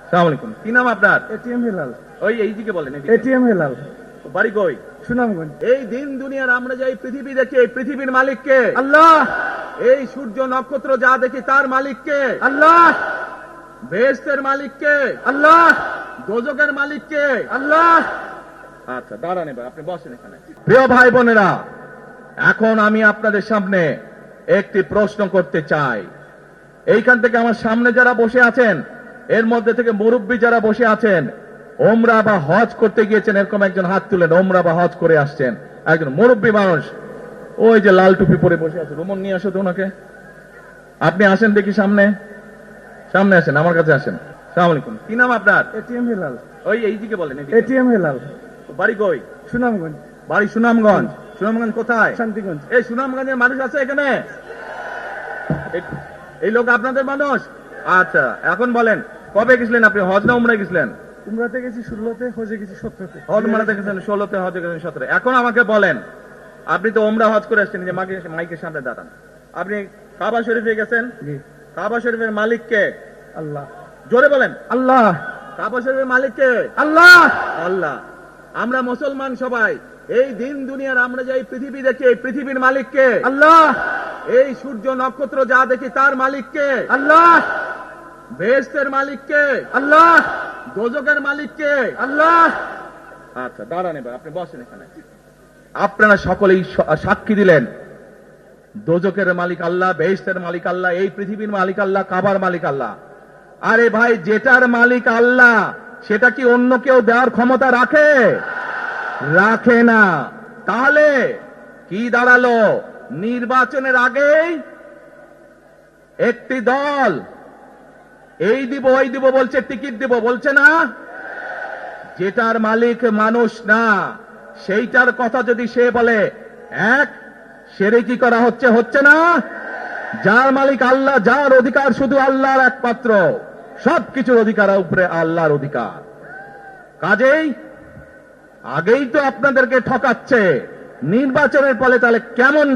আসসালামু আলাইকুম। কি নাম আপনার? এটিএম হেলাল। ওই এইদিকে বলেন। এটিএম হেলাল। বাড়ি কই? সুনামগঞ্জ। এই দিন দুনিয়ার আমরা যে এই পৃথিবী দেখি, এই পৃথিবীর মালিক কে? আল্লাহ। এই সূর্য নক্ষত্র যা দেখি তার মালিক কে? আল্লাহ। বেহেশতের মালিক কে? আল্লাহ। দোজখের মালিক কে? আল্লাহ। আচ্ছা দাঁড়ান, এবার আপনি বসেন এখানে। প্রিয় ভাই বোনেরা, এখন আমি আপনাদের সামনে একটি প্রশ্ন করতে চাই। এইখান থেকে আমার সামনে যারা বসে আছেন, এর মধ্যে থেকে মুরব্বী যারা বসে আছেন, ওমরা বা হজ করতে গিয়েছেন, এরকম একজন হাত তুলেন। ওমরা বা হজ করে আসছেন, একজন মুরব্বী মানুষ, ওই যে লাল টুপি পরে বসে আছে, রুমন নিয়ে আসো তো ওনাকে। আপনি আসেন দেখি সামনে, সামনে আসেন, আমার কাছে আসেন। আসসালামু আলাইকুম। কি নাম আপনার? এটিএম হেলাল। ওই এইদিকে বলেন। এটিএম হেলাল। বাড়ি কই? সুনামগঞ্জ। বাড়ি সুনামগঞ্জ। সুনামগঞ্জ কোথায়? শান্তিগঞ্জ। এই সুনামগঞ্জের মানুষ আছে এখানে? এই লোক আপনাদের মানুষ? আচ্ছা, এখন বলেন, কবে গেছিলেন আপনি? হজ না উমরায় গেছিলেন? উমরাতে গেছি 16তে, হজে গেছি 17তে। উমরাতে গেছেন 16তে, হজে গেছেন 17। এখন আমাকে বলেন, আপনি তো উমরা হজ করে আসছেন, যে মাইকের সামনে দাঁড়ান। আপনি কাবা শরীফে গেছেন, জি। কাবা শরীফের মালিক কে? আল্লাহ। জোরে বলেন। আল্লাহ। কাবা শরীফের মালিক কে? আল্লাহ। আল্লাহ। আমরা মুসলমান সবাই এই দিন দুনিয়ার আমরা যে এই পৃথিবী দেখি, এই পৃথিবীর মালিক কে? আল্লাহ। এই সূর্য নক্ষত্র যা দেখি তার মালিক কে? আল্লাহ। বেহেশতের মালিক কে? আল্লাহ। দোজখের মালিক কে? আল্লাহ। আচ্ছা দাঁড়ান, এবার আপনি বসেন এখানে। আপনারা সকলেই সাক্ষী দিলেন, দোজখের মালিক আল্লাহ, বেহেশতের মালিক আল্লাহ, এই পৃথিবীর মালিক আল্লাহ, কাবার মালিক আল্লাহ। আরে ভাই, যেটার মালিক আল্লাহ সেটা কি অন্য কেউ দেওয়ার ক্ষমতা রাখে? রাখে না। তাহলে কি দাঁড়ালো? নির্বাচনের আগেই একটি দল এই দিব ওই দিব বলছে, টিকিট দিব বলছে না? যেটার মালিক মানুষ না, সেইটার কথা যদি সে বলে, এক শিরকি করা হচ্ছে, হচ্ছে না? যার মালিক আল্লাহ, যার অধিকার শুধু আল্লাহর একমাত্র, সবকিছুর অধিকার উপরে আল্লাহর অধিকার। কাজেই আগেই তো আপনাদেরকে ঠকাচ্ছে, নির্বাচনের ফলে তাহলে কেমন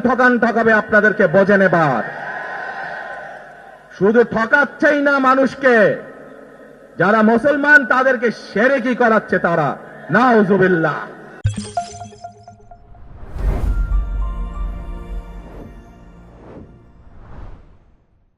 ঠকাবে আপনাদেরকে বোঝেন এবার। শুধু ঠকাচ্ছেই না মানুষকে, যারা মুসলমান তাদেরকে শিরকি করাচ্ছে তারা। নাউজুবিল্লাহ।